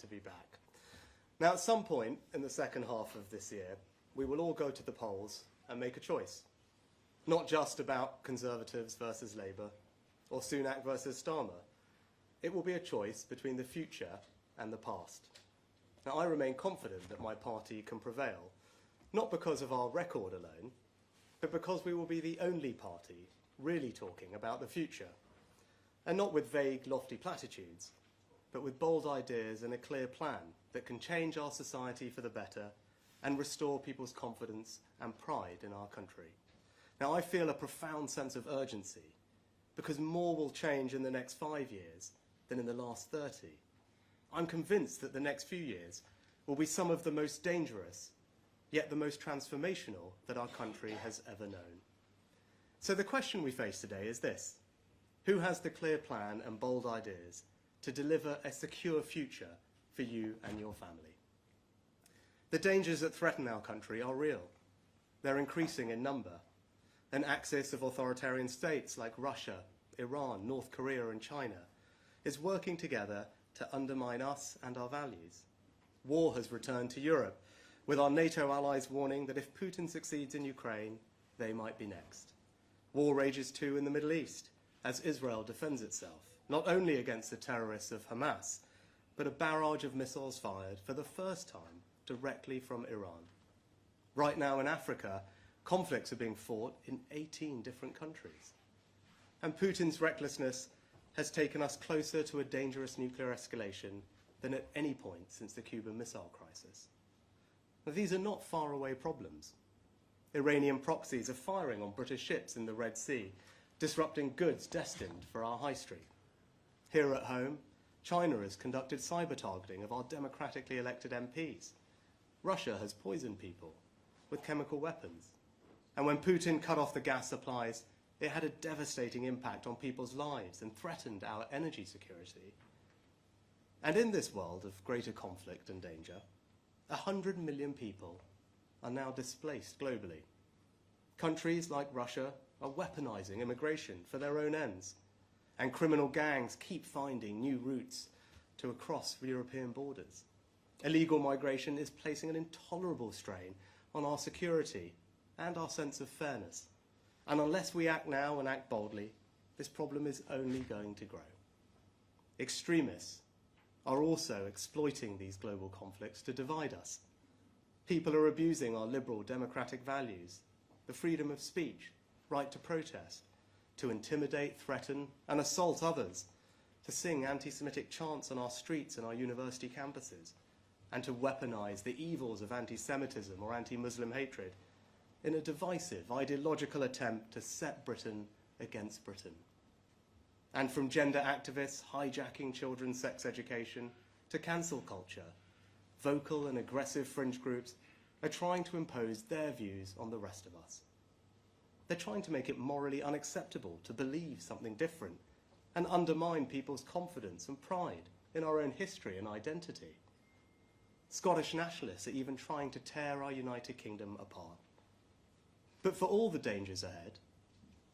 to be back. Now, at some point in the second half of this year, we will all go to the polls and make a choice. Not just about Conservatives versus Labour, or Sunak versus Starmer. It will be a choice between the future and the past. Now, I remain confident that my party can prevail, not because of our record alone, but because we will be the only party really talking about the future. And not with vague, lofty platitudes, but with bold ideas and a clear plan that can change our society for the better and restore people's confidence and pride in our country. Now, I feel a profound sense of urgency because more will change in the next 5 years than in the last 30. I'm convinced that the next few years will be some of the most dangerous, yet the most transformational that our country has ever known. So the question we face today is this: who has the clear plan and bold ideas to deliver a secure future for you and your family? The dangers that threaten our country are real. They're increasing in number. An axis of authoritarian states like Russia, Iran, North Korea and China is working together to undermine us and our values. War has returned to Europe, with our NATO allies warning that if Putin succeeds in Ukraine, they might be next. War rages too in the Middle East, as Israel defends itself, not only against the terrorists of Hamas, but a barrage of missiles fired for the first time directly from Iran. Right now in Africa, conflicts are being fought in 18 different countries. And Putin's recklessness has taken us closer to a dangerous nuclear escalation than at any point since the Cuban Missile Crisis. Now, these are not faraway problems. Iranian proxies are firing on British ships in the Red Sea, disrupting goods destined for our high street. Here at home, China has conducted cyber-targeting of our democratically elected MPs. Russia has poisoned people with chemical weapons. And when Putin cut off the gas supplies, it had a devastating impact on people's lives and threatened our energy security. And in this world of greater conflict and danger, 100 million people are now displaced globally. Countries like Russia are weaponizing immigration for their own ends, and criminal gangs keep finding new routes to across European borders. Illegal migration is placing an intolerable strain on our security and our sense of fairness. And unless we act now and act boldly, this problem is only going to grow. Extremists are also exploiting these global conflicts to divide us. People are abusing our liberal democratic values, the freedom of speech, right to protest, to intimidate, threaten, and assault others, to sing anti-Semitic chants on our streets and our university campuses, and to weaponize the evils of anti-Semitism or anti-Muslim hatred in a divisive, ideological attempt to set Britain against Britain. And from gender activists hijacking children's sex education to cancel culture, vocal and aggressive fringe groups are trying to impose their views on the rest of us. They're trying to make it morally unacceptable to believe something different and undermine people's confidence and pride in our own history and identity. Scottish nationalists are even trying to tear our United Kingdom apart. But for all the dangers ahead,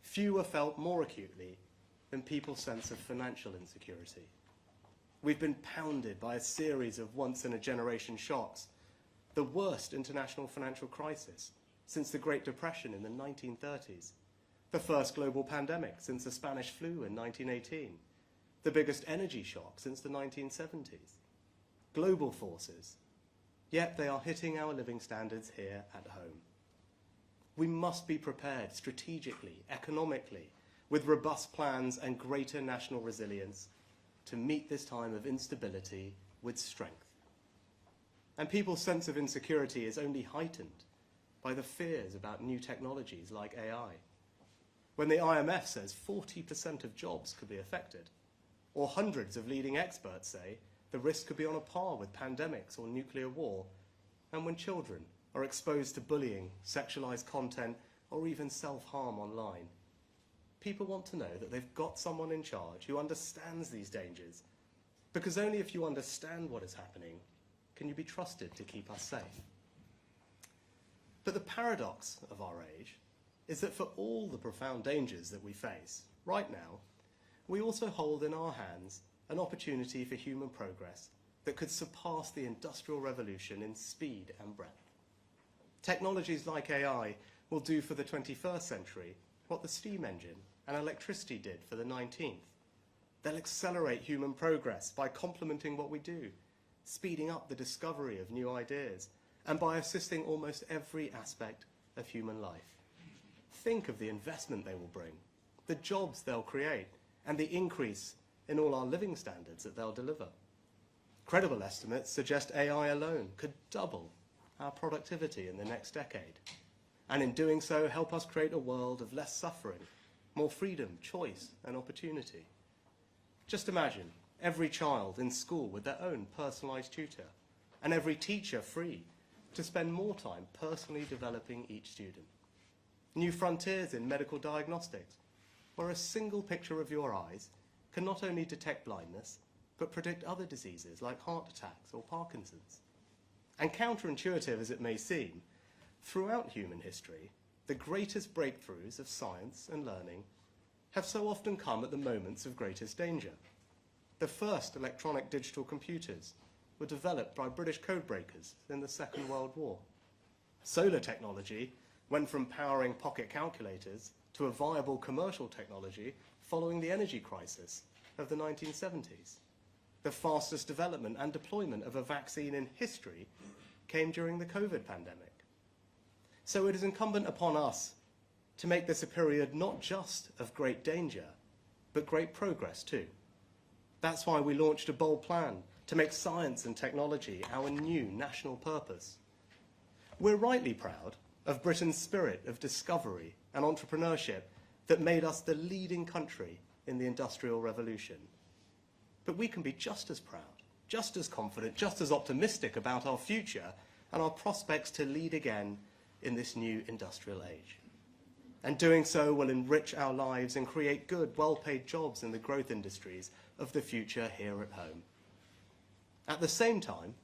few are felt more acutely than people's sense of financial insecurity. We've been pounded by a series of once-in-a-generation shocks, the worst international financial crisis since the Great Depression in the 1930s, the first global pandemic since the Spanish flu in 1918, the biggest energy shock since the 1970s. Global forces, yet they are hitting our living standards here at home. We must be prepared strategically, economically, with robust plans and greater national resilience to meet this time of instability with strength. And people's sense of insecurity is only heightened by the fears about new technologies like AI. When the IMF says 40% of jobs could be affected, or hundreds of leading experts say the risk could be on a par with pandemics or nuclear war, and when children are exposed to bullying, sexualized content, or even self-harm online, people want to know that they've got someone in charge who understands these dangers, because only if you understand what is happening can you be trusted to keep us safe. But the paradox of our age is that for all the profound dangers that we face right now, we also hold in our hands an opportunity for human progress that could surpass the Industrial Revolution in speed and breadth. Technologies like AI will do for the 21st century what the steam engine and electricity did for the 19th. They'll accelerate human progress by complementing what we do, speeding up the discovery of new ideas, and by assisting almost every aspect of human life. Think of the investment they will bring, the jobs they'll create, and the increase in all our living standards that they'll deliver. Credible estimates suggest AI alone could double our productivity in the next decade, and in doing so help us create a world of less suffering, more freedom, choice, and opportunity. Just imagine every child in school with their own personalized tutor, and every teacher free to spend more time personally developing each student. New frontiers in medical diagnostics, where a single picture of your eyes can not only detect blindness, but predict other diseases like heart attacks or Parkinson's. And counterintuitive as it may seem, throughout human history, the greatest breakthroughs of science and learning have so often come at the moments of greatest danger. The first electronic digital computers were developed by British codebreakers in the Second World War. Solar technology went from powering pocket calculators to a viable commercial technology following the energy crisis of the 1970s. The fastest development and deployment of a vaccine in history came during the COVID pandemic. So it is incumbent upon us to make this a period not just of great danger, but great progress too. That's why we launched a bold plan to make science and technology our new national purpose. We're rightly proud of Britain's spirit of discovery and entrepreneurship that made us the leading country in the Industrial Revolution. But we can be just as proud, just as confident, just as optimistic about our future and our prospects to lead again in this new industrial age. And doing so will enrich our lives and create good, well-paid jobs in the growth industries of the future here at home. At the same time,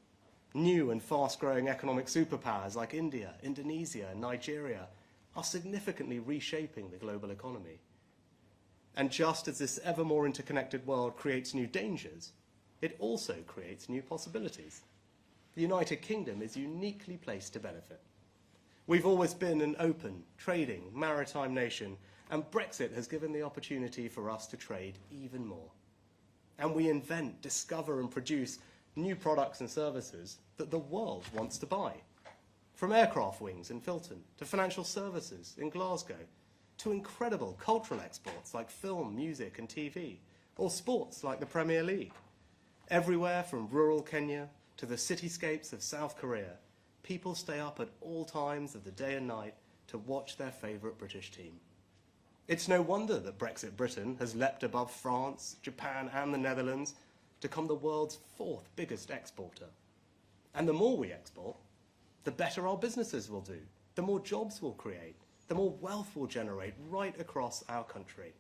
new and fast-growing economic superpowers like India, Indonesia, and Nigeria are significantly reshaping the global economy. And just as this ever more interconnected world creates new dangers, it also creates new possibilities. The United Kingdom is uniquely placed to benefit. We've always been an open, trading, maritime nation, and Brexit has given the opportunity for us to trade even more. And we invent, discover, and produce new products and services that the world wants to buy. From aircraft wings in Filton, to financial services in Glasgow, to incredible cultural exports like film, music, and TV, or sports like the Premier League. Everywhere from rural Kenya to the cityscapes of South Korea, people stay up at all times of the day and night to watch their favourite British team. It's no wonder that Brexit Britain has leapt above France, Japan, and the Netherlands to become the world's fourth biggest exporter. And the more we export, the better our businesses will do, the more jobs we'll create, the more wealth we'll generate right across our country.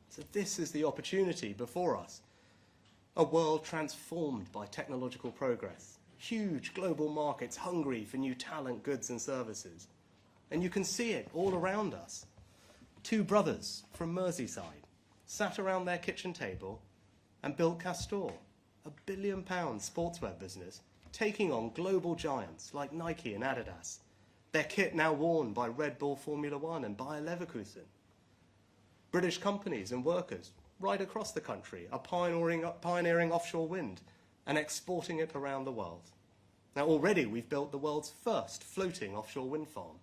So this is the opportunity before us. A world transformed by technological progress, huge global markets hungry for new talent, goods and services. And you can see it all around us. Two brothers from Merseyside sat around their kitchen table and built Castor, a £1 billion sportswear business, taking on global giants like Nike and Adidas. Their kit now worn by Red Bull Formula One and Bayer Leverkusen. British companies and workers right across the country are pioneering offshore wind and exporting it around the world. Now already we've built the world's first floating offshore wind farm,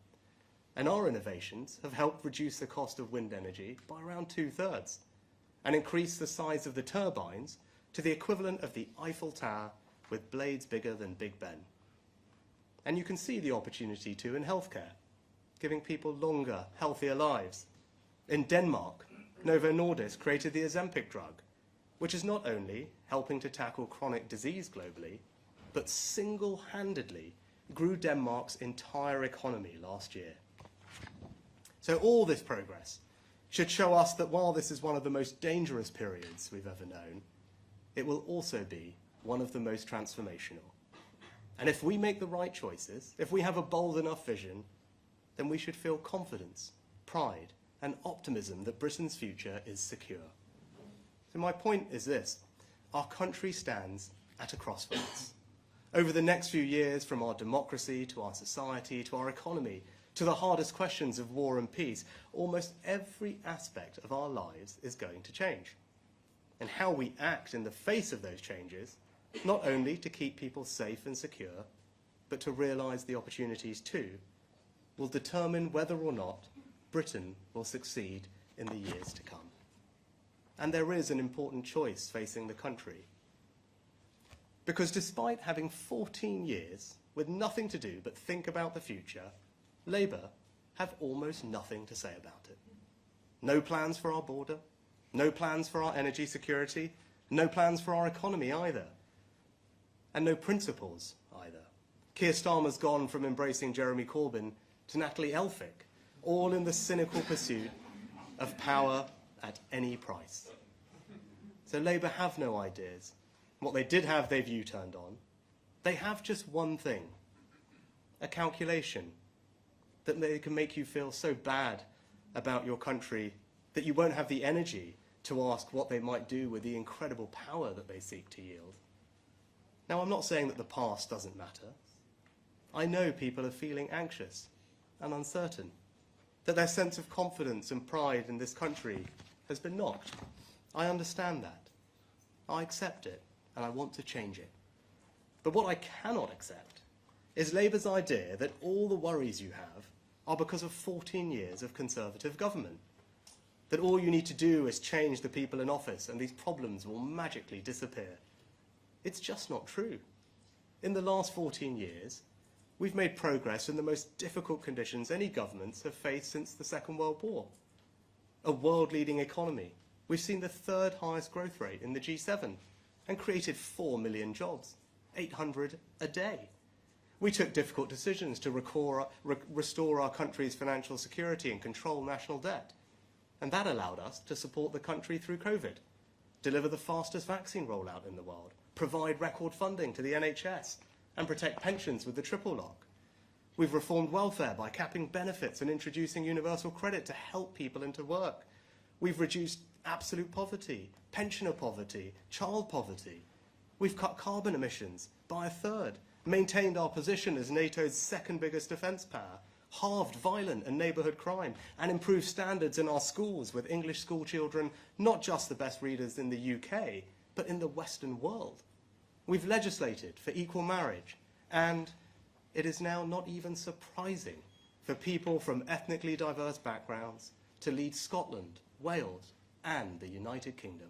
and our innovations have helped reduce the cost of wind energy by around 2/3 and increase the size of the turbines to the equivalent of the Eiffel Tower with blades bigger than Big Ben. And you can see the opportunity too in healthcare, giving people longer, healthier lives. In Denmark, Novo Nordisk created the Ozempic drug, which is not only helping to tackle chronic disease globally, but single-handedly grew Denmark's entire economy last year. So all this progress should show us that while this is one of the most dangerous periods we've ever known, it will also be one of the most transformational. And if we make the right choices, if we have a bold enough vision, then we should feel confidence, pride, and optimism that Britain's future is secure. So my point is this: our country stands at a crossroads. Over the next few years, from our democracy to our society to our economy to the hardest questions of war and peace, almost every aspect of our lives is going to change. And how we act in the face of those changes, not only to keep people safe and secure, but to realise the opportunities too, will determine whether or not Britain will succeed in the years to come. And there is an important choice facing the country. Because despite having 14 years with nothing to do but think about the future, Labour have almost nothing to say about it. No plans for our border, no plans for our energy security, no plans for our economy either, and no principles either. Keir Starmer's gone from embracing Jeremy Corbyn to Natalie Elphicke, all in the cynical pursuit of power at any price. So Labour have no ideas. What they did have, they've U-turned on. They have just one thing, a calculation that they can make you feel so bad about your country that you won't have the energy to ask what they might do with the incredible power that they seek to yield. Now, I'm not saying that the past doesn't matter. I know people are feeling anxious and uncertain, that their sense of confidence and pride in this country has been knocked. I understand that. I accept it, and I want to change it. But what I cannot accept is Labour's idea that all the worries you have are because of 14 years of Conservative government, that all you need to do is change the people in office and these problems will magically disappear. It's just not true. In the last 14 years, we've made progress in the most difficult conditions any governments have faced since the Second World War. A world-leading economy. We've seen the third highest growth rate in the G7 and created 4 million jobs, 800 a day. We took difficult decisions to restore our country's financial security and control national debt. And that allowed us to support the country through COVID, deliver the fastest vaccine rollout in the world, provide record funding to the NHS, and protect pensions with the triple lock. We've reformed welfare by capping benefits and introducing universal credit to help people into work. We've reduced absolute poverty, pensioner poverty, child poverty. We've cut carbon emissions by a third, maintained our position as NATO's second biggest defence power, halved violent and neighbourhood crime, and improved standards in our schools with English school children not just the best readers in the UK, but in the Western world. We've legislated for equal marriage, and it is now not even surprising for people from ethnically diverse backgrounds to lead Scotland, Wales, and the United Kingdom.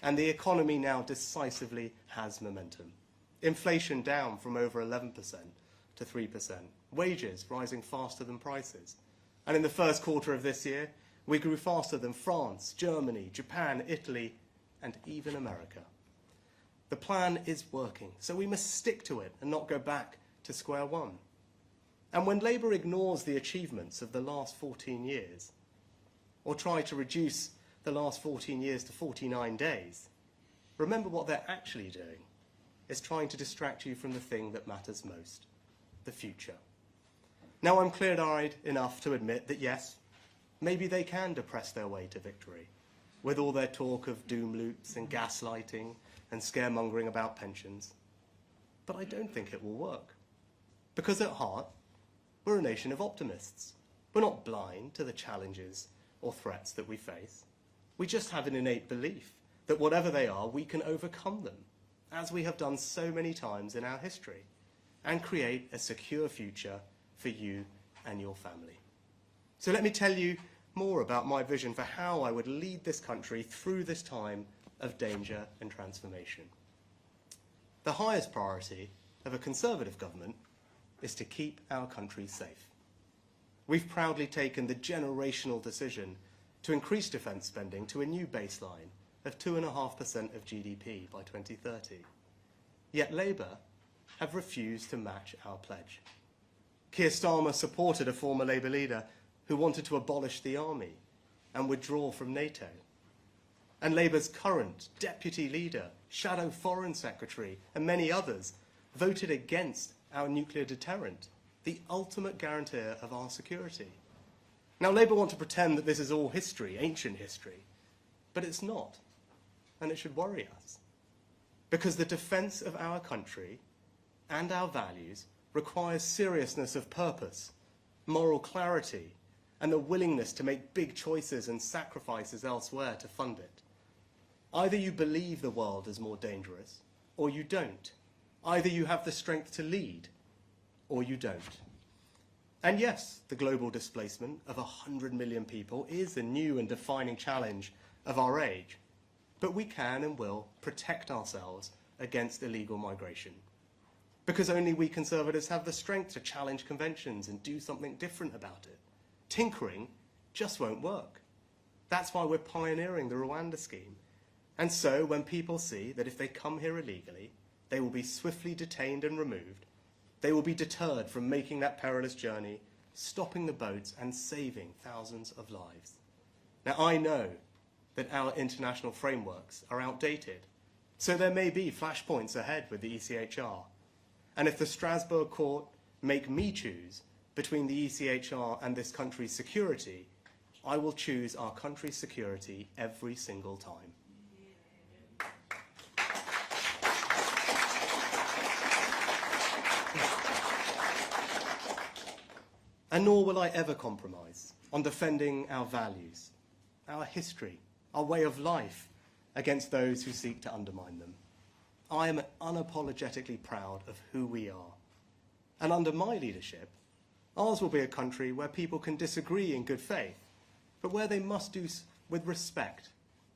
And the economy now decisively has momentum. Inflation down from over 11% to 3%. Wages rising faster than prices. And in the first quarter of this year, we grew faster than France, Germany, Japan, Italy, and even America. The plan is working, so we must stick to it and not go back to square one. And when Labour ignores the achievements of the last 14 years, or try to reduce the last 14 years to 49 days, remember what they're actually doing is trying to distract you from the thing that matters most, the future. Now I'm clear-eyed enough to admit that yes, maybe they can depress their way to victory, with all their talk of doom loops and gaslighting and scaremongering about pensions. But I don't think it will work. Because at heart, we're a nation of optimists. We're not blind to the challenges or threats that we face. We just have an innate belief that whatever they are, we can overcome them, as we have done so many times in our history, and create a secure future for you and your family. So let me tell you more about my vision for how I would lead this country through this time of danger and transformation. The highest priority of a Conservative government is to keep our country safe. We've proudly taken the generational decision to increase defence spending to a new baseline of 2.5% of GDP by 2030. Yet Labour have refused to match our pledge. Keir Starmer supported a former Labour leader who wanted to abolish the army and withdraw from NATO. And Labour's current deputy leader, shadow foreign secretary, and many others voted against our nuclear deterrent, the ultimate guarantor of our security. Now, Labour want to pretend that this is all history, ancient history, but it's not, and it should worry us. because the defence of our country and our values requires seriousness of purpose, moral clarity, and the willingness to make big choices and sacrifices elsewhere to fund it. Either you believe the world is more dangerous, or you don't. Either you have the strength to lead, or you don't. And yes, the global displacement of 100 million people is a new and defining challenge of our age. But we can and will protect ourselves against illegal migration. Because only we Conservatives have the strength to challenge conventions and do something different about it. Tinkering just won't work. That's why we're pioneering the Rwanda scheme. And so when people see that if they come here illegally, they will be swiftly detained and removed, they will be deterred from making that perilous journey, stopping the boats and saving thousands of lives. Now, I know that our international frameworks are outdated, so there may be flashpoints ahead with the ECHR. And if the Strasbourg court make me choose between the ECHR and this country's security, I will choose our country's security every single time. And nor will I ever compromise on defending our values, our history, our way of life against those who seek to undermine them. I am unapologetically proud of who we are. And under my leadership, ours will be a country where people can disagree in good faith, but where they must do with respect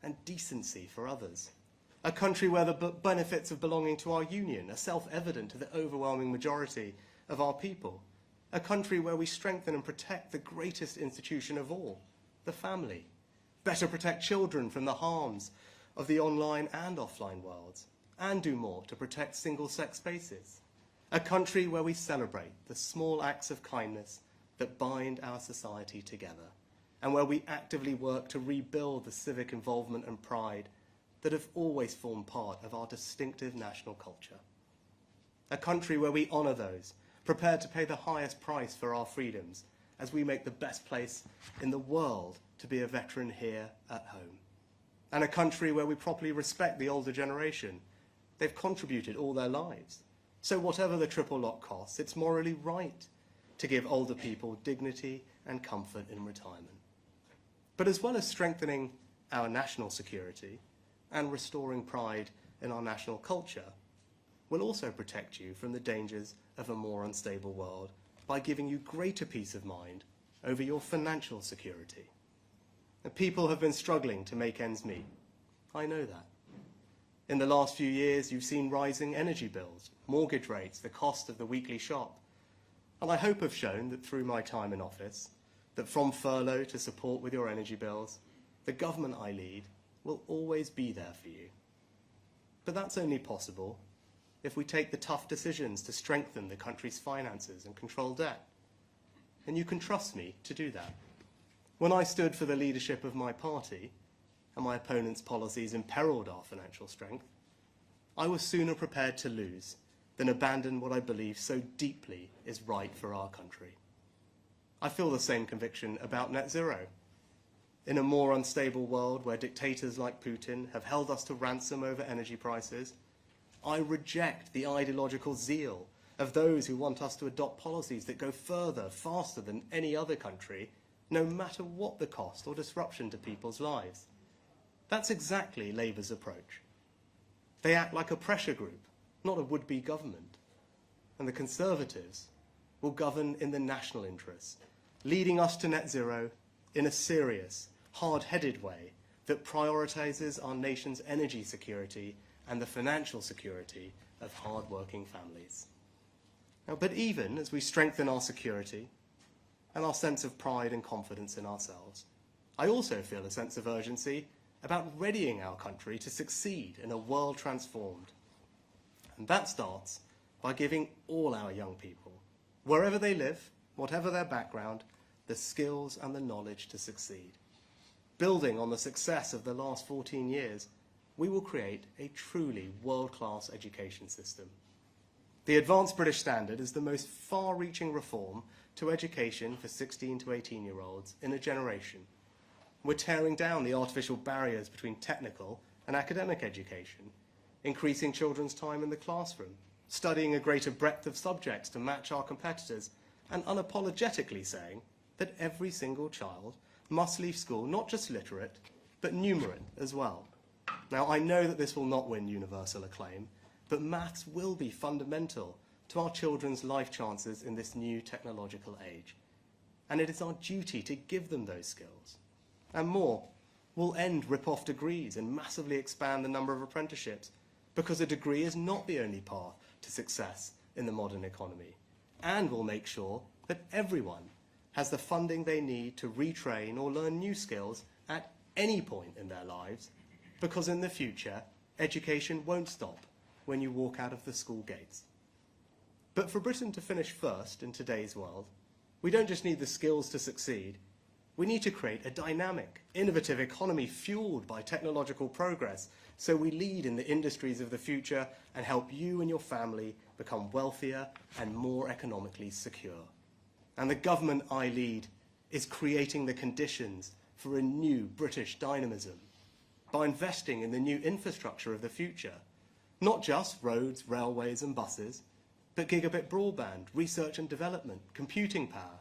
and decency for others. A country where the benefits of belonging to our union are self-evident to the overwhelming majority of our people. A country where we strengthen and protect the greatest institution of all, the family. Better protect children from the harms of the online and offline worlds, and do more to protect single-sex spaces. A country where we celebrate the small acts of kindness that bind our society together, and where we actively work to rebuild the civic involvement and pride that have always formed part of our distinctive national culture. A country where we honour those prepared to pay the highest price for our freedoms, as we make the best place in the world to be a veteran here at home. And a country where we properly respect the older generation. They've contributed all their lives. So whatever the triple lock costs, it's morally right to give older people dignity and comfort in retirement. But as well as strengthening our national security and restoring pride in our national culture, we'll also protect you from the dangers of a more unstable world by giving you greater peace of mind over your financial security. The people have been struggling to make ends meet. I know that. In the last few years, you've seen rising energy bills, mortgage rates, the cost of the weekly shop. And I hope have shown that through my time in office, that from furlough to support with your energy bills, the government I lead will always be there for you. But that's only possible if we take the tough decisions to strengthen the country's finances and control debt. And you can trust me to do that. When I stood for the leadership of my party, and my opponent's policies imperiled our financial strength, I was sooner prepared to lose than abandon what I believe so deeply is right for our country. I feel the same conviction about net zero. In a more unstable world where dictators like Putin have held us to ransom over energy prices, I reject the ideological zeal of those who want us to adopt policies that go further, faster than any other country, no matter what the cost or disruption to people's lives. That's exactly Labour's approach. They act like a pressure group, not a would-be government. And the Conservatives will govern in the national interest, leading us to net zero in a serious, hard-headed way that prioritises our nation's energy security and the financial security of hard-working families. Now, but even as we strengthen our security and our sense of pride and confidence in ourselves, I also feel a sense of urgency about readying our country to succeed in a world transformed. And that starts by giving all our young people, wherever they live, whatever their background, the skills and the knowledge to succeed. Building on the success of the last 14 years, we will create a truly world-class education system. The Advanced British Standard is the most far-reaching reform to education for 16 to 18-year-olds in a generation. We're tearing down the artificial barriers between technical and academic education, increasing children's time in the classroom, studying a greater breadth of subjects to match our competitors, and unapologetically saying that every single child must leave school not just literate, but numerate as well. Now, I know that this will not win universal acclaim, but maths will be fundamental to our children's life chances in this new technological age. And it is our duty to give them those skills. And more, we'll end rip-off degrees and massively expand the number of apprenticeships, because a degree is not the only path to success in the modern economy. And we'll make sure that everyone has the funding they need to retrain or learn new skills at any point in their lives, because in the future, education won't stop when you walk out of the school gates. But for Britain to finish first in today's world, we don't just need the skills to succeed, we need to create a dynamic, innovative economy fueled by technological progress, so we lead in the industries of the future and help you and your family become wealthier and more economically secure. And the government I lead is creating the conditions for a new British dynamism by investing in the new infrastructure of the future, not just roads, railways and buses, but gigabit broadband, research and development, computing power,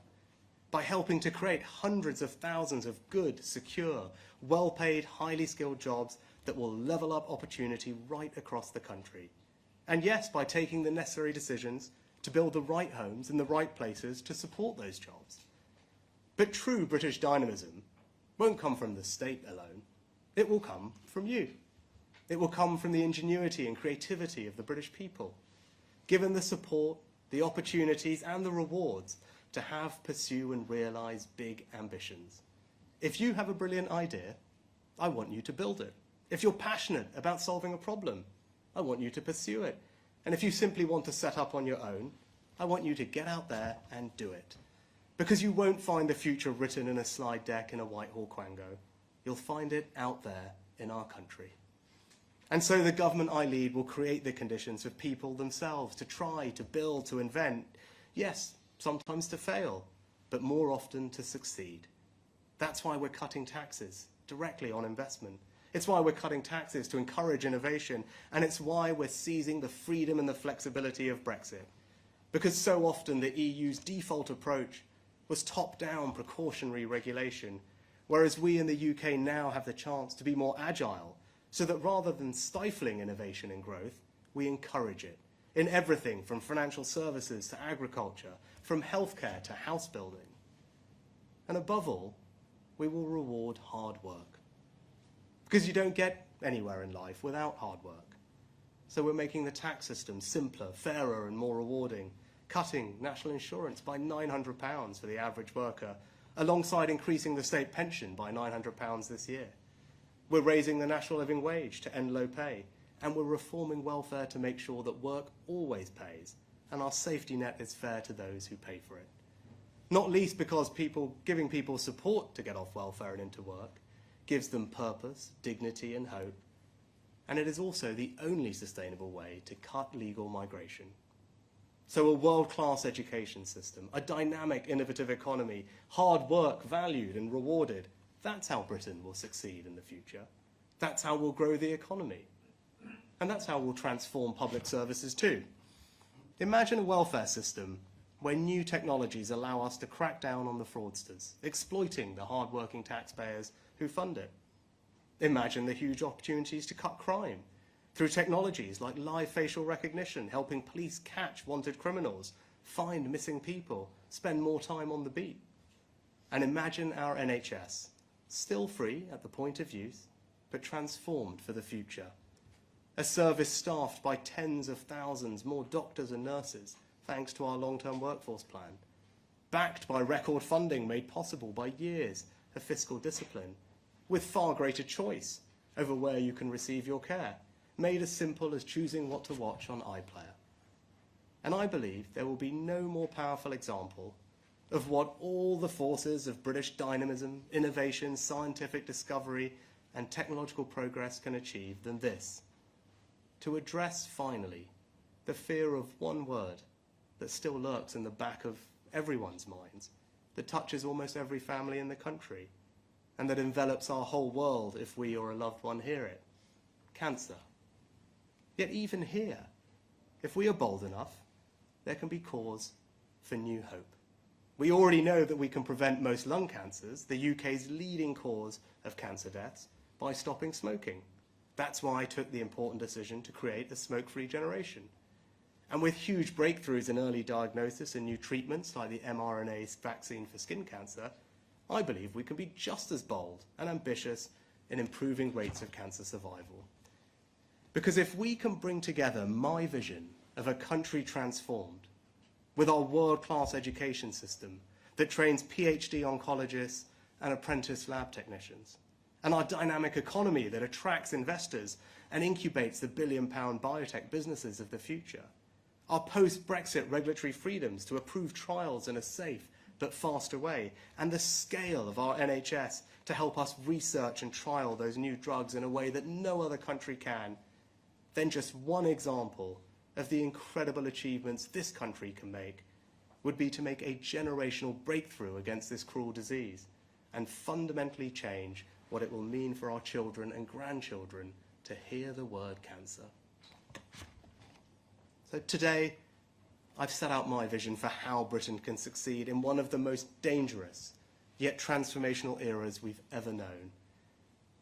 by helping to create hundreds of thousands of good, secure, well-paid, highly skilled jobs that will level up opportunity right across the country. And yes, by taking the necessary decisions to build the right homes in the right places to support those jobs. But true British dynamism won't come from the state alone. It will come from you. It will come from the ingenuity and creativity of the British people, given the support, the opportunities and the rewards to have, pursue and realise big ambitions. If you have a brilliant idea, I want you to build it. If you're passionate about solving a problem, I want you to pursue it. And if you simply want to set up on your own, I want you to get out there and do it. Because you won't find the future written in a slide deck in a Whitehall Quango. You'll find it out there in our country. And so the government I lead will create the conditions for people themselves to try, to build, to invent. Yes, sometimes to fail, but more often to succeed. That's why we're cutting taxes directly on investment. It's why we're cutting taxes to encourage innovation, and it's why we're seizing the freedom and the flexibility of Brexit. Because so often the EU's default approach was top-down precautionary regulation, whereas we in the UK now have the chance to be more agile, so that rather than stifling innovation and growth, we encourage it in everything from financial services to agriculture, from healthcare to house building. And above all, we will reward hard work. Because you don't get anywhere in life without hard work. So we're making the tax system simpler, fairer and more rewarding, cutting national insurance by £900 for the average worker, alongside increasing the state pension by £900 this year. We're raising the national living wage to end low pay, and we're reforming welfare to make sure that work always pays, and our safety net is fair to those who pay for it. Not least because giving people support to get off welfare and into work gives them purpose, dignity and hope, and it is also the only sustainable way to cut legal migration. So a world-class education system, a dynamic, innovative economy, hard work valued and rewarded, that's how Britain will succeed in the future. That's how we'll grow the economy. And that's how we'll transform public services too. Imagine a welfare system where new technologies allow us to crack down on the fraudsters, exploiting the hard-working taxpayers who fund it. Imagine the huge opportunities to cut crime through technologies like live facial recognition, helping police catch wanted criminals, find missing people, spend more time on the beat. And imagine our NHS, still free at the point of use, but transformed for the future. A service staffed by tens of thousands more doctors and nurses, thanks to our long-term workforce plan. Backed by record funding made possible by years of fiscal discipline, with far greater choice over where you can receive your care, made as simple as choosing what to watch on iPlayer. And I believe there will be no more powerful example of what all the forces of British dynamism, innovation, scientific discovery and technological progress can achieve than this: to address finally the fear of one word that still lurks in the back of everyone's minds, that touches almost every family in the country, and that envelops our whole world if we or a loved one hear it: cancer. Yet even here, if we are bold enough, there can be cause for new hope. We already know that we can prevent most lung cancers, the UK's leading cause of cancer deaths, by stopping smoking. That's why I took the important decision to create a smoke-free generation. And with huge breakthroughs in early diagnosis and new treatments like the mRNA vaccine for skin cancer, I believe we can be just as bold and ambitious in improving rates of cancer survival. Because if we can bring together my vision of a country transformed with our world-class education system that trains PhD oncologists and apprentice lab technicians, and our dynamic economy that attracts investors and incubates the billion-pound biotech businesses of the future, our post-Brexit regulatory freedoms to approve trials in a safe but faster way, and the scale of our NHS to help us research and trial those new drugs in a way that no other country can, then just one example of the incredible achievements this country can make would be to make a generational breakthrough against this cruel disease and fundamentally change what it will mean for our children and grandchildren to hear the word cancer. So today, I've set out my vision for how Britain can succeed in one of the most dangerous yet transformational eras we've ever known.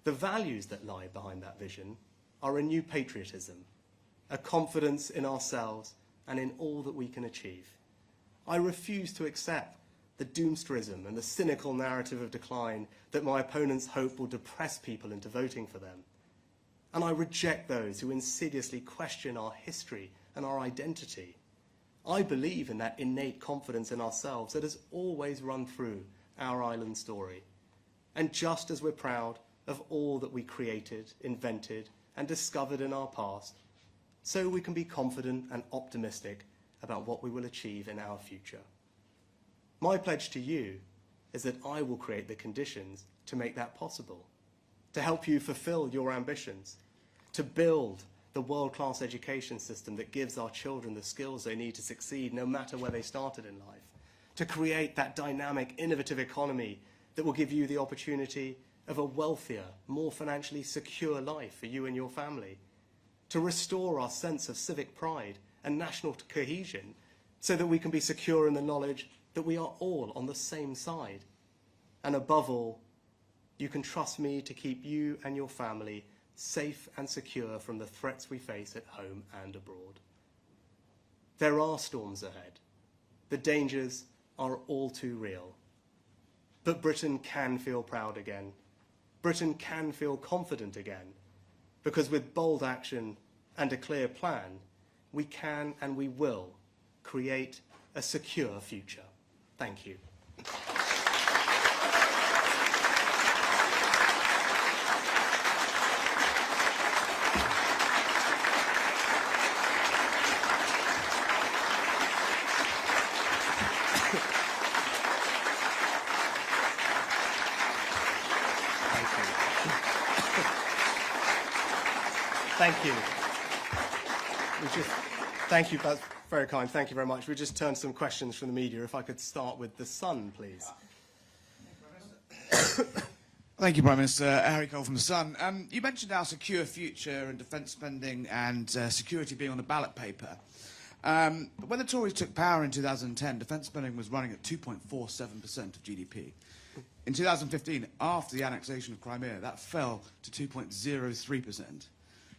The values that lie behind that vision are a new patriotism, a confidence in ourselves and in all that we can achieve. I refuse to accept the doomsterism and the cynical narrative of decline that my opponents hope will depress people into voting for them. And I reject those who insidiously question our history and our identity. I believe in that innate confidence in ourselves that has always run through our island story. And just as we're proud of all that we created, invented, and discovered in our past, so we can be confident and optimistic about what we will achieve in our future. My pledge to you is that I will create the conditions to make that possible, to help you fulfill your ambitions, to build the world-class education system that gives our children the skills they need to succeed no matter where they started in life, to create that dynamic, innovative economy that will give you the opportunity of a wealthier, more financially secure life for you and your family, to restore our sense of civic pride and national cohesion so that we can be secure in the knowledge that we are all on the same side. And above all, you can trust me to keep you and your family safe and secure from the threats we face at home and abroad. There are storms ahead. The dangers are all too real. But Britain can feel proud again. Britain can feel confident again. Because with bold action and a clear plan, we can and we will create a secure future. Thank you. Thank you. Thank you, that's very kind. Thank you very much. We just turned some questions from the media. If I could start with the Sun, please. Thank you, Prime Minister. Harry Cole from the Sun. You mentioned our secure future and defence spending and security being on the ballot paper. But when the Tories took power in 2010, defence spending was running at 2.47% of GDP. In 2015, after the annexation of Crimea, that fell to 2.03%.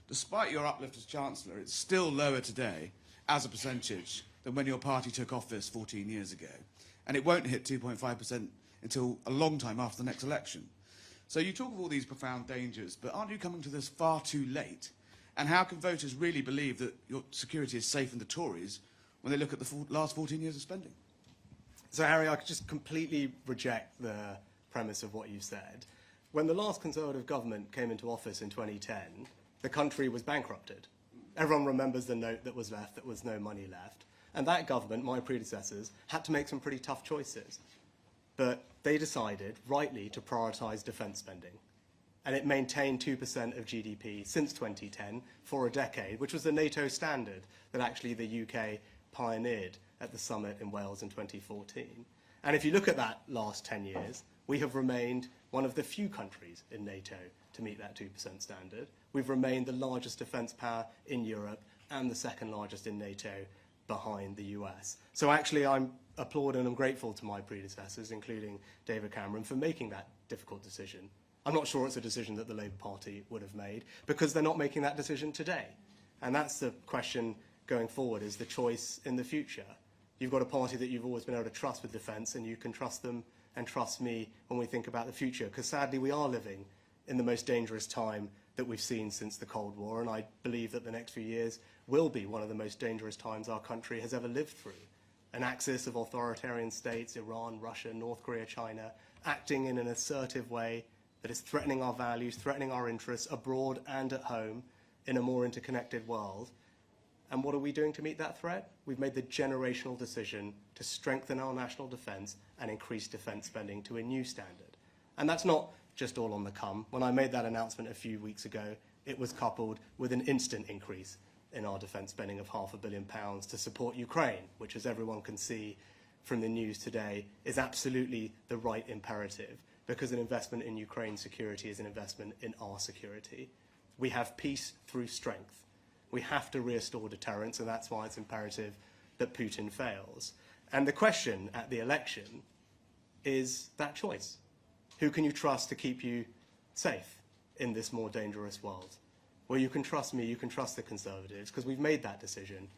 Despite your uplift as Chancellor, it's still lower today as a percentage than when your party took office 14 years ago. And it won't hit 2.5% until a long time after the next election. So you talk of all these profound dangers, but aren't you coming to this far too late? And how can voters really believe that your security is safe in the Tories when they look at the last 14 years of spending? So, Harry, I could just completely reject the premise of what you said. When the last Conservative government came into office in 2010, the country was bankrupted. Everyone remembers the note that was left, that was no money left. And that government, my predecessors, had to make some pretty tough choices. But they decided, rightly, to prioritise defence spending. And it maintained 2% of GDP since 2010 for a decade, which was the NATO standard that actually the UK pioneered at the summit in Wales in 2014. And if you look at that last 10 years, we have remained one of the few countries in NATO to meet that 2% standard, we've remained the largest defence power in Europe and the second largest in NATO behind the US. So actually I'm applaud and I'm grateful to my predecessors, including David Cameron, for making that difficult decision. I'm not sure it's a decision that the Labour Party would have made, because they're not making that decision today. And that's the question going forward, is the choice in the future. You've got a party that you've always been able to trust with defence, and you can trust them and trust me when we think about the future, because sadly we are living in the most dangerous time that we've seen since the Cold War, and I believe that the next few years will be one of the most dangerous times our country has ever lived through. An axis of authoritarian states, Iran, Russia, North Korea, China, acting in an assertive way that is threatening our values, threatening our interests abroad and at home in a more interconnected world. And what are we doing to meet that threat? We've made the generational decision to strengthen our national defence and increase defence spending to a new standard. And that's not just all on the come. When I made that announcement a few weeks ago, it was coupled with an instant increase in our defence spending of £500 million to support Ukraine, which, as everyone can see from the news today, is absolutely the right imperative, because an investment in Ukraine's security is an investment in our security. We have peace through strength. We have to restore deterrence, and that's why it's imperative that Putin fails. And the question at the election is that choice. Who can you trust to keep you safe in this more dangerous world? Well, you can trust me, you can trust the Conservatives, because we've made that decision.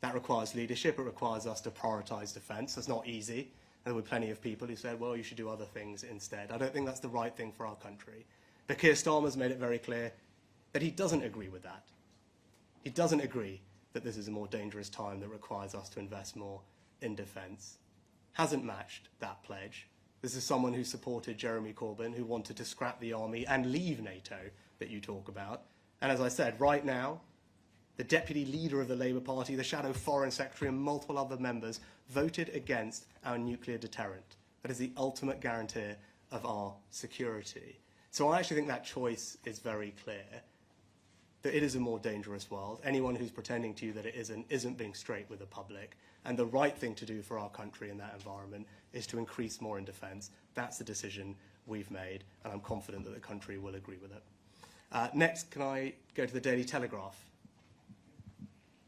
That requires leadership, it requires us to prioritise defence. That's not easy. There were plenty of people who said, well, you should do other things instead. I don't think that's the right thing for our country. But Keir Starmer's made it very clear that he doesn't agree with that. He doesn't agree that this is a more dangerous time that requires us to invest more in defence. Hasn't matched that pledge. This is someone who supported Jeremy Corbyn, who wanted to scrap the army and leave NATO, that you talk about. And as I said, right now, the deputy leader of the Labour Party, the shadow foreign secretary, and multiple other members voted against our nuclear deterrent. That is the ultimate guarantor of our security. So I actually think that choice is very clear, that it is a more dangerous world. Anyone who's pretending to you that it isn't being straight with the public. And the right thing to do for our country in that environment is to increase more in defence. That's the decision we've made, and I'm confident that the country will agree with it. Next, can I go to the Daily Telegraph?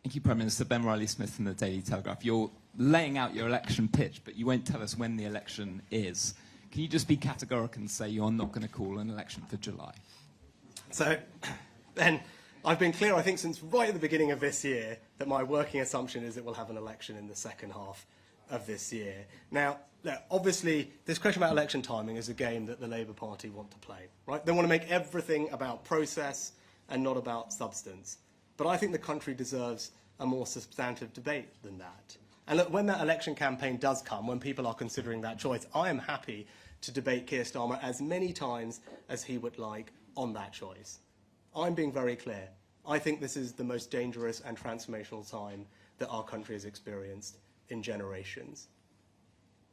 Thank you, Prime Minister. Ben Riley-Smith from the Daily Telegraph. You're laying out your election pitch, but you won't tell us when the election is. Can you just be categorical and say you're not going to call an election for July? So, Ben, I've been clear, I think, since right at the beginning of this year, that my working assumption is that we'll have an election in the second half of this year. Now, obviously, this question about election timing is a game that the Labour Party want to play, right? They want to make everything about process and not about substance. But I think the country deserves a more substantive debate than that. And look, when that election campaign does come, when people are considering that choice, I am happy to debate Keir Starmer as many times as he would like on that choice. I'm being very clear. I think this is the most dangerous and transformational time that our country has experienced in generations.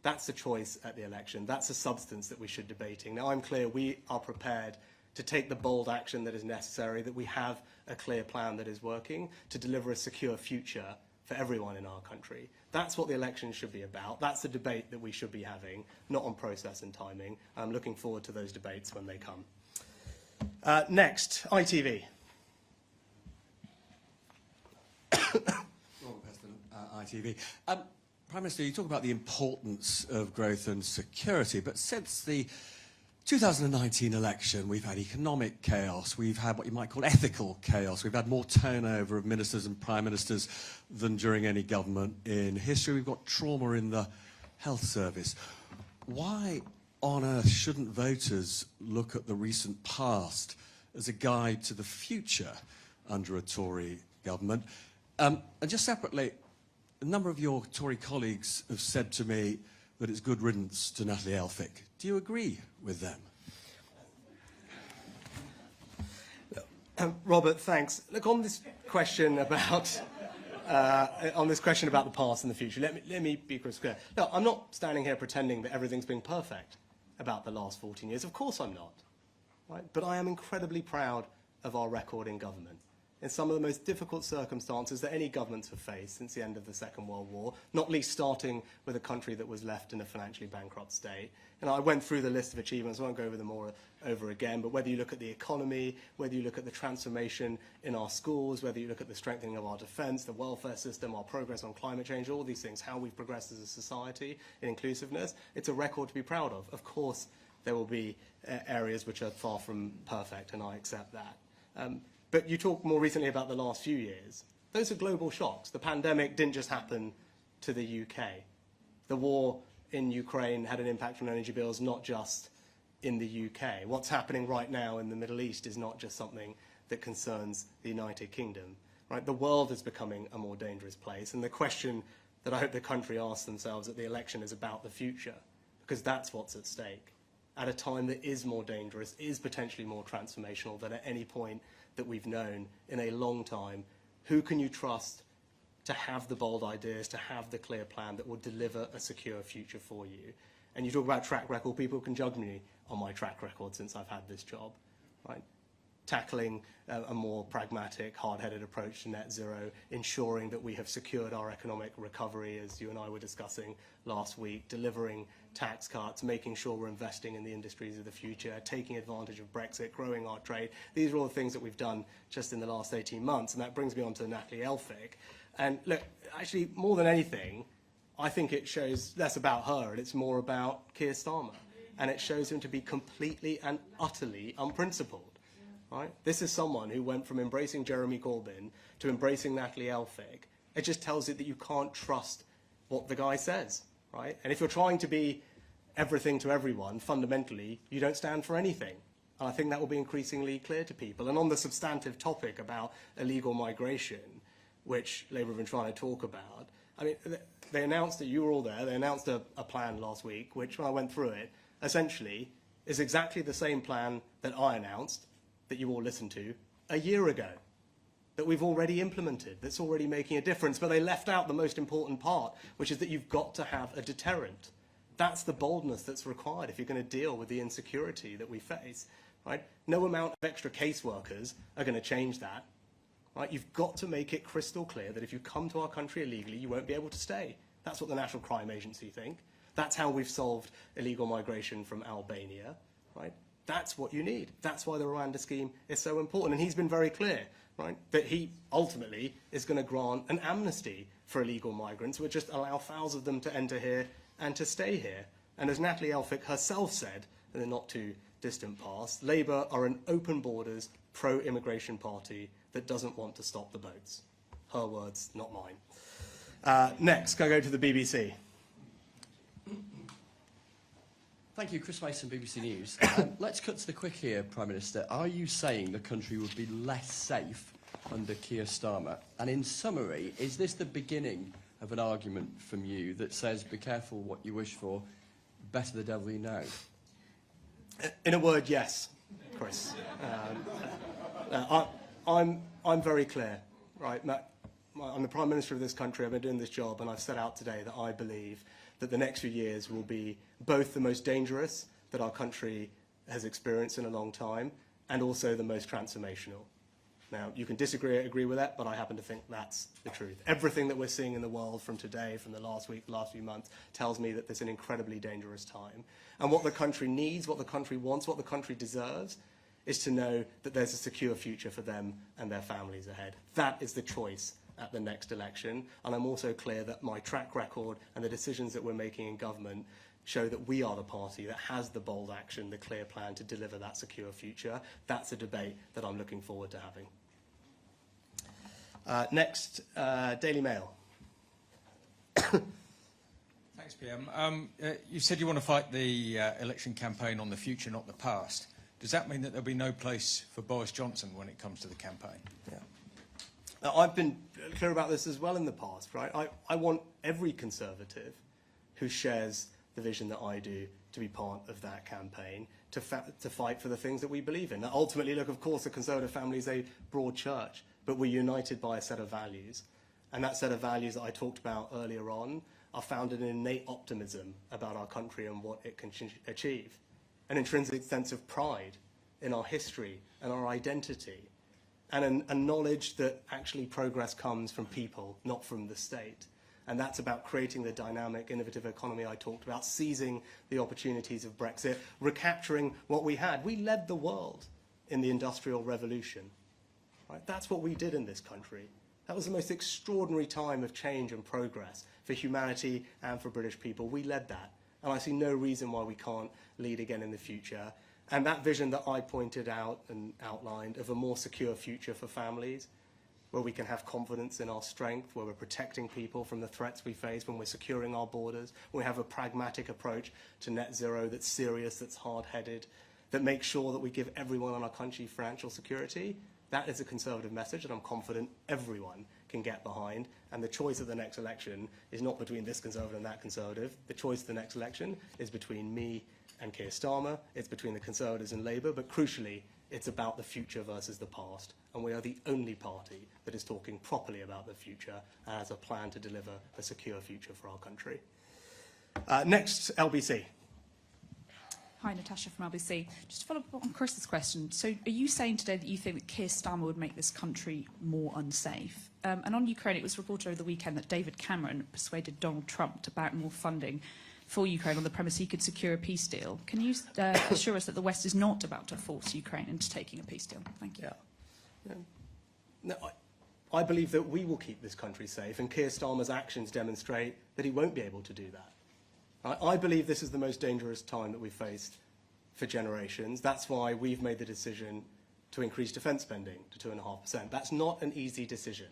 That's the choice at the election. That's the substance that we should be debating. Now, I'm clear we are prepared to take the bold action that is necessary, that we have a clear plan that is working to deliver a secure future for everyone in our country. That's what the election should be about. That's the debate that we should be having, not on process and timing. I'm looking forward to those debates when they come. Next, ITV. ITV. Prime Minister, you talk about the importance of growth and security, but since the 2019 election, we've had economic chaos, we've had what you might call ethical chaos, we've had more turnover of ministers and prime ministers than during any government in history, we've got trauma in the health service. Why on earth shouldn't voters look at the recent past as a guide to the future under a Tory government? And just separately, a number of your Tory colleagues have said to me that it's good riddance to Natalie Elphicke. Do you agree with them? Robert, thanks. Look, on this question about the past and the future, let me be crystal clear. No, I'm not standing here pretending that everything's been perfect about the last 14 years. Of course I'm not. Right? But I am incredibly proud of our record in government. in some of the most difficult circumstances that any governments have faced since the end of the Second World War, not least starting with a country that was left in a financially bankrupt state. And I went through the list of achievements, I won't go over them all over again, but whether you look at the economy, whether you look at the transformation in our schools, whether you look at the strengthening of our defence, the welfare system, our progress on climate change, all these things, how we've progressed as a society in inclusiveness, it's a record to be proud of. Of course, there will be areas which are far from perfect, and I accept that. But you talked more recently about the last few years. Those are global shocks. The pandemic didn't just happen to the UK. The war in Ukraine had an impact on energy bills, not just in the UK. What's happening right now in the Middle East is not just something that concerns the United Kingdom. Right? The world is becoming a more dangerous place, and the question that I hope the country asks themselves at the election is about the future, because that's what's at stake. At a time that is more dangerous, is potentially more transformational than at any point that we've known in a long time, who can you trust to have the bold ideas, to have the clear plan that will deliver a secure future for you? And you talk about track record, people can judge me on my track record since I've had this job, right? Tackling a more pragmatic, hard-headed approach to net zero, ensuring that we have secured our economic recovery, as you and I were discussing last week, delivering tax cuts, making sure we're investing in the industries of the future, taking advantage of Brexit, growing our trade. These are all the things that we've done just in the last 18 months, and that brings me on to Natalie Elphicke. And look, actually, more than anything, I think it shows less about her, and it's more about Keir Starmer. And it shows him to be completely and utterly unprincipled. Right? This is someone who went from embracing Jeremy Corbyn to embracing Natalie Elphicke. It just tells you that you can't trust what the guy says. Right? And if you're trying to be everything to everyone, fundamentally, you don't stand for anything. And I think that will be increasingly clear to people. And on the substantive topic about illegal migration, which Labour have been trying to talk about, I mean, they announced that you were all there. They announced a plan last week, which, when I went through it, essentially is exactly the same plan that I announced, that you all listened to, a year ago, that we've already implemented, that's already making a difference. But they left out the most important part, which is that you've got to have a deterrent. That's the boldness that's required if you're going to deal with the insecurity that we face. Right? No amount of extra caseworkers are going to change that. Right? You've got to make it crystal clear that if you come to our country illegally, you won't be able to stay. That's what the National Crime Agency think. That's how we've solved illegal migration from Albania. Right? That's what you need. That's why the Rwanda scheme is so important. And he's been very clear, right, that he ultimately is going to grant an amnesty for illegal migrants, which just allow thousands of them to enter here and to stay here. And as Natalie Elphicke herself said in the not too distant past, Labour are an open borders, pro-immigration party that doesn't want to stop the boats. Her words, not mine. Next, can I go to the BBC? Thank you, Chris Mason, BBC News. Let's cut to the quick here, Prime Minister. Are you saying the country would be less safe under Keir Starmer? And in summary, is this the beginning of an argument from you that says, be careful what you wish for, better the devil you know? In a word, yes, Chris. I'm very clear, right? I'm the Prime Minister of this country. I've been doing this job, and I've set out today that I believe that the next few years will be both the most dangerous that our country has experienced in a long time, and also the most transformational. Now, you can disagree or agree with that, but I happen to think that's the truth. Everything that we're seeing in the world from today, from the last week, last few months, tells me that there's an incredibly dangerous time. And what the country needs, what the country wants, what the country deserves, is to know that there's a secure future for them and their families ahead. That is the choice at the next election. And I'm also clear that my track record and the decisions that we're making in government show that we are the party that has the bold action, the clear plan to deliver that secure future. That's a debate that I'm looking forward to having. Next, Daily Mail. Thanks, PM. You said you want to fight the election campaign on the future, not the past. Does that mean that there'll be no place for Boris Johnson when it comes to the campaign? Yeah. I've been clear about this as well in the past, right? I want every Conservative who shares the vision that I do to be part of that campaign, to fight for the things that we believe in. Now, ultimately, look, of course, the Conservative family is a broad church, but we're united by a set of values. And that set of values that I talked about earlier on are founded in innate optimism about our country and what it can achieve. An intrinsic sense of pride in our history and our identity. and a knowledge that actually progress comes from people, not from the state. And that's about creating the dynamic, innovative economy I talked about, seizing the opportunities of Brexit, recapturing what we had. We led the world in the Industrial Revolution. Right? That's what we did in this country. That was the most extraordinary time of change and progress for humanity and for British people. We led that. And I see no reason why we can't lead again in the future. And that vision that I pointed out and outlined of a more secure future for families, where we can have confidence in our strength, where we're protecting people from the threats we face, when we're securing our borders, when we have a pragmatic approach to net zero that's serious, that's hard-headed, that makes sure that we give everyone in our country financial security. That is a Conservative message, and I'm confident everyone can get behind. And the choice of the next election is not between this Conservative and that Conservative. The choice of the next election is between me and Keir Starmer. It's between the Conservatives and Labour, but crucially, it's about the future versus the past. And we are the only party that is talking properly about the future and has a plan to deliver a secure future for our country. Next, LBC. Hi, Natasha from LBC. Just to follow up on Chris's question, so are you saying today that you think that Keir Starmer would make this country more unsafe? And on Ukraine, it was reported over the weekend that David Cameron persuaded Donald Trump to back more funding for Ukraine on the premise he could secure a peace deal. Can you assure us that the West is not about to force Ukraine into taking a peace deal? Thank you. Yeah. No, I believe that we will keep this country safe, and Keir Starmer's actions demonstrate that he won't be able to do that. I believe this is the most dangerous time that we've faced for generations. That's why we've made the decision to increase defence spending to 2.5%. That's not an easy decision.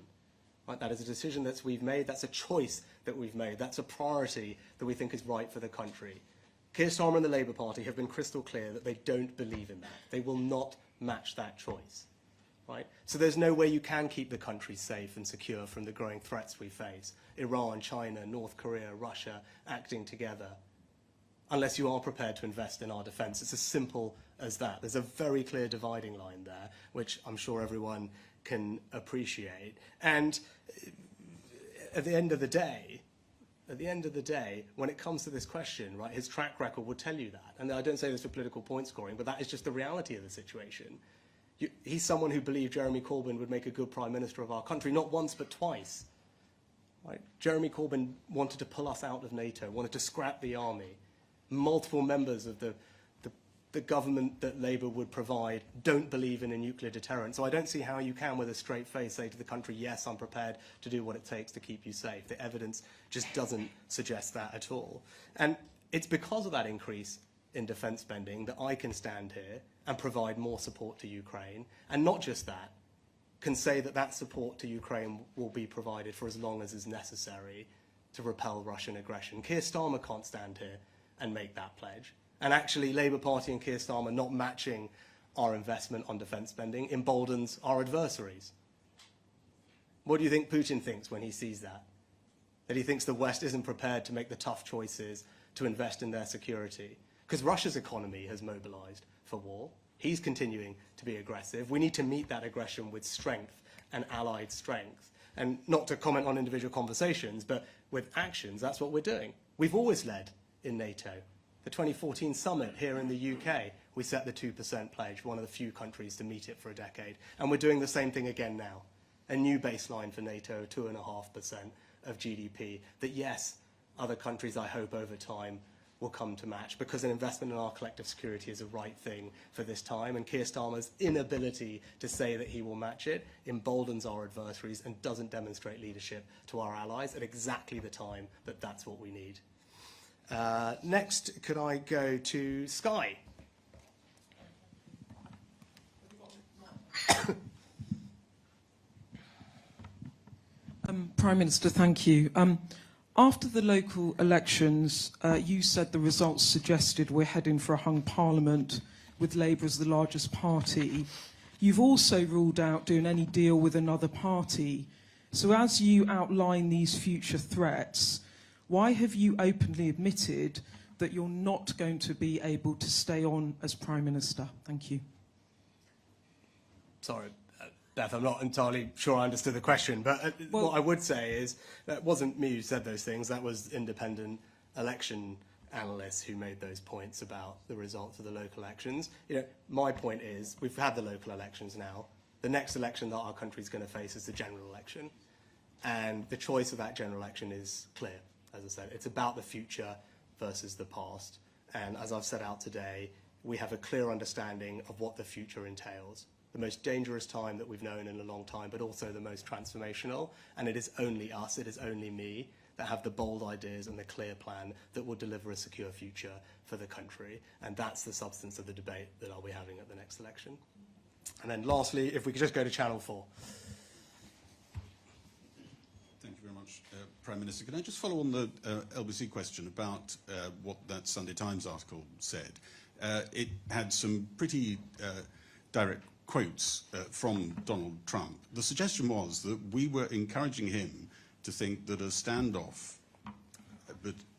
Right? That is a decision that we've made. That's a choice that we've made. That's a priority that we think is right for the country. Keir Starmer and the Labour Party have been crystal clear that they don't believe in that. They will not match that choice. Right? So there's no way you can keep the country safe and secure from the growing threats we face. Iran, China, North Korea, Russia acting together, unless you are prepared to invest in our defence. It's as simple as that. There's a very clear dividing line there, which I'm sure everyone can appreciate. And at the end of the day, when it comes to this question, right, his track record would tell you that. And I don't say this for political point scoring, but that is just the reality of the situation. He's someone who believed Jeremy Corbyn would make a good Prime Minister of our country, not once but twice. Right? Jeremy Corbyn wanted to pull us out of NATO, wanted to scrap the army. Multiple members of the government that Labour would provide don't believe in a nuclear deterrent. So I don't see how you can, with a straight face, say to the country, yes, I'm prepared to do what it takes to keep you safe. The evidence just doesn't suggest that at all. And it's because of that increase in defence spending that I can stand here and provide more support to Ukraine. And not just that, can say that that support to Ukraine will be provided for as long as is necessary to repel Russian aggression. Keir Starmer can't stand here and make that pledge. And actually, Labour Party and Keir Starmer not matching our investment on defence spending emboldens our adversaries. What do you think Putin thinks when he sees that? That he thinks the West isn't prepared to make the tough choices to invest in their security? Because Russia's economy has mobilised for war. He's continuing to be aggressive. We need to meet that aggression with strength and allied strength. And not to comment on individual conversations, but with actions, that's what we're doing. We've always led in NATO. The 2014 summit here in the UK, we set the 2% pledge, one of the few countries to meet it for a decade. And we're doing the same thing again now. A new baseline for NATO, 2.5% of GDP, that yes, other countries, I hope, over time will come to match, because an investment in our collective security is a right thing for this time. And Keir Starmer's inability to say that he will match it emboldens our adversaries and doesn't demonstrate leadership to our allies at exactly the time that that's what we need. Next, could I go to Sky? Prime Minister, thank you. After the local elections, you said the results suggested we're heading for a hung parliament with Labour as the largest party. You've also ruled out doing any deal with another party. So as you outline these future threats, why have you openly admitted that you're not going to be able to stay on as Prime Minister? Thank you. Sorry, Beth, I'm not entirely sure I understood the question, but what I would say is that wasn't me who said those things. That was independent election analysts who made those points about the results of the local elections. You know, my point is we've had the local elections now. The next election that our country is going to face is the general election. And the choice of that general election is clear, as I said. It's about the future versus the past. And as I've set out today, we have a clear understanding of what the future entails. The most dangerous time that we've known in a long time, but also the most transformational. And it is only us, it is only me, that have the bold ideas and the clear plan that will deliver a secure future for the country. And that's the substance of the debate that I'll be having at the next election. And then lastly, if we could just go to Channel 4. Thank you very much, Prime Minister. Can I just follow on the LBC question about what that Sunday Times article said? It had some pretty direct quotes from Donald Trump. The suggestion was that we were encouraging him to think that a standoff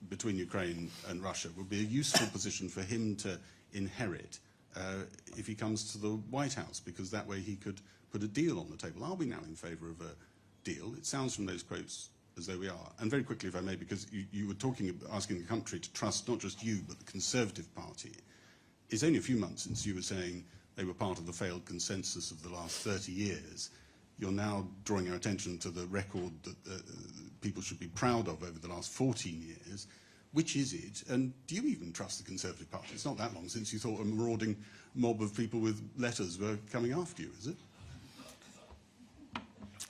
between Ukraine and Russia would be a useful position for him to inherit if he comes to the White House, because that way he could put a deal on the table. Are we now in favour of a deal? It sounds from those quotes as though we are. And very quickly, if I may, because you were asking the country to trust not just you, but the Conservative Party. It's only a few months since you were saying they were part of the failed consensus of the last 30 years. You're now drawing our attention to the record that people should be proud of over the last 14 years. Which is it? And do you even trust the Conservative Party? It's not that long since you thought a marauding mob of people with letters were coming after you, is it?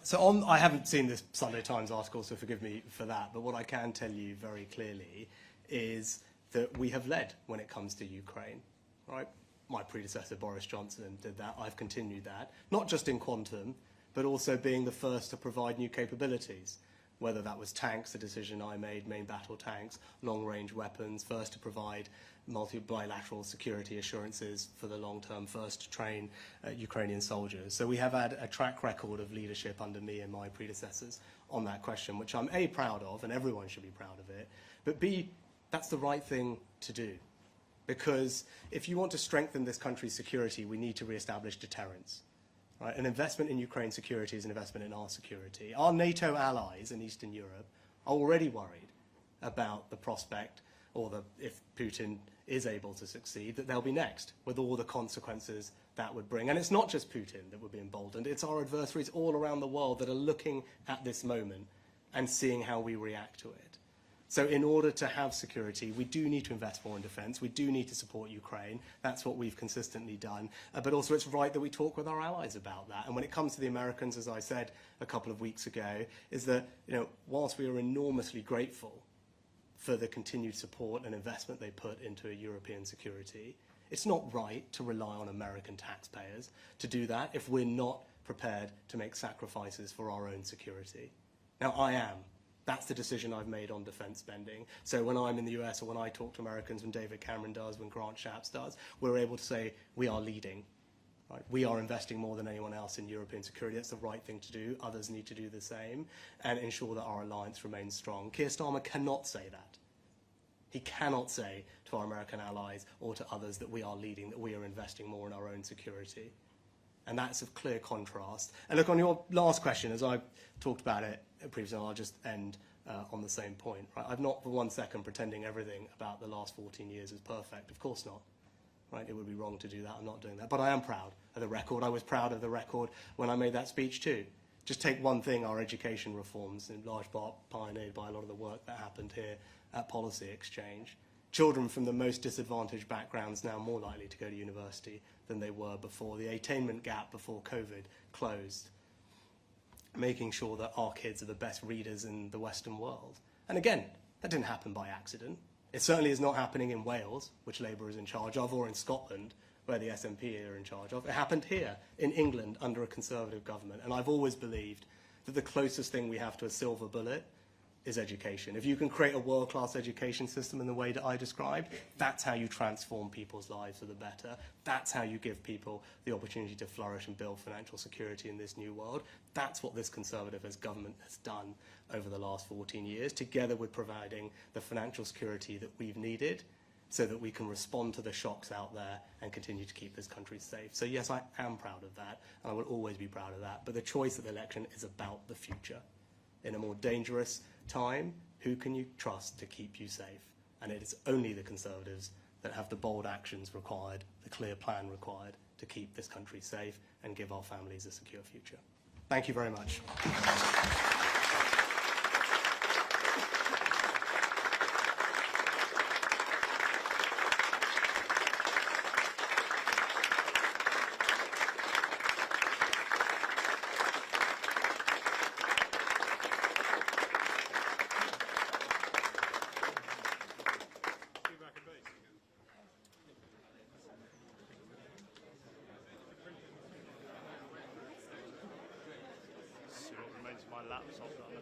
So I haven't seen this Sunday Times article, so forgive me for that. But what I can tell you very clearly is that we have led when it comes to Ukraine, right? My predecessor, Boris Johnson, did that. I've continued that, not just in quantum, but also being the first to provide new capabilities, whether that was tanks, a decision I made, main battle tanks, long-range weapons, first to provide bilateral security assurances for the long term, first to train Ukrainian soldiers. So we have had a track record of leadership under me and my predecessors on that question, which I'm A, proud of, and everyone should be proud of it, but B, that's the right thing to do. Because if you want to strengthen this country's security, we need to re-establish deterrence. Right? An investment in Ukraine's security is an investment in our security. Our NATO allies in Eastern Europe are already worried about the prospect, or if Putin is able to succeed, that they'll be next, with all the consequences that would bring. And it's not just Putin that would be emboldened, it's our adversaries all around the world that are looking at this moment and seeing how we react to it. So in order to have security, we do need to invest more in defence. We do need to support Ukraine. That's what we've consistently done. But also it's right that we talk with our allies about that. And when it comes to the Americans, as I said a couple of weeks ago, is that, whilst we are enormously grateful for the continued support and investment they put into European security, it's not right to rely on American taxpayers to do that if we're not prepared to make sacrifices for our own security. Now, I am. That's the decision I've made on defence spending. So when I'm in the US, or when I talk to Americans, when David Cameron does, when Grant Shapps does, we're able to say we are leading. Right? We are investing more than anyone else in European security. That's the right thing to do. Others need to do the same and ensure that our alliance remains strong. Keir Starmer cannot say that. He cannot say to our American allies or to others that we are leading, that we are investing more in our own security. And that's a clear contrast. And look, on your last question, as I talked about it previously, I'll just end on the same point. Right? I'm not for 1 second pretending everything about the last 14 years is perfect. Of course not. Right? It would be wrong to do that. I'm not doing that. But I am proud of the record. I was proud of the record when I made that speech too. Just take one thing, our education reforms, in large part pioneered by a lot of the work that happened here at Policy Exchange. Children from the most disadvantaged backgrounds now more likely to go to university than they were before. The attainment gap before COVID closed. Making sure that our kids are the best readers in the Western world. And again, that didn't happen by accident. It certainly is not happening in Wales, which Labour is in charge of, or in Scotland, where the SNP are in charge of. It happened here in England under a Conservative government. And I've always believed that the closest thing we have to a silver bullet is education. If you can create a world-class education system in the way that I described, that's how you transform people's lives for the better. That's how you give people the opportunity to flourish and build financial security in this new world. That's what this Conservative government has done over the last 14 years, together with providing the financial security that we've needed so that we can respond to the shocks out there and continue to keep this country safe. So yes, I am proud of that, and I will always be proud of that. But the choice of the election is about the future. In a more dangerous time, who can you trust to keep you safe? And it is only the Conservatives that have the bold actions required, the clear plan required to keep this country safe and give our families a secure future. Thank you very much. See what remains of my laptop.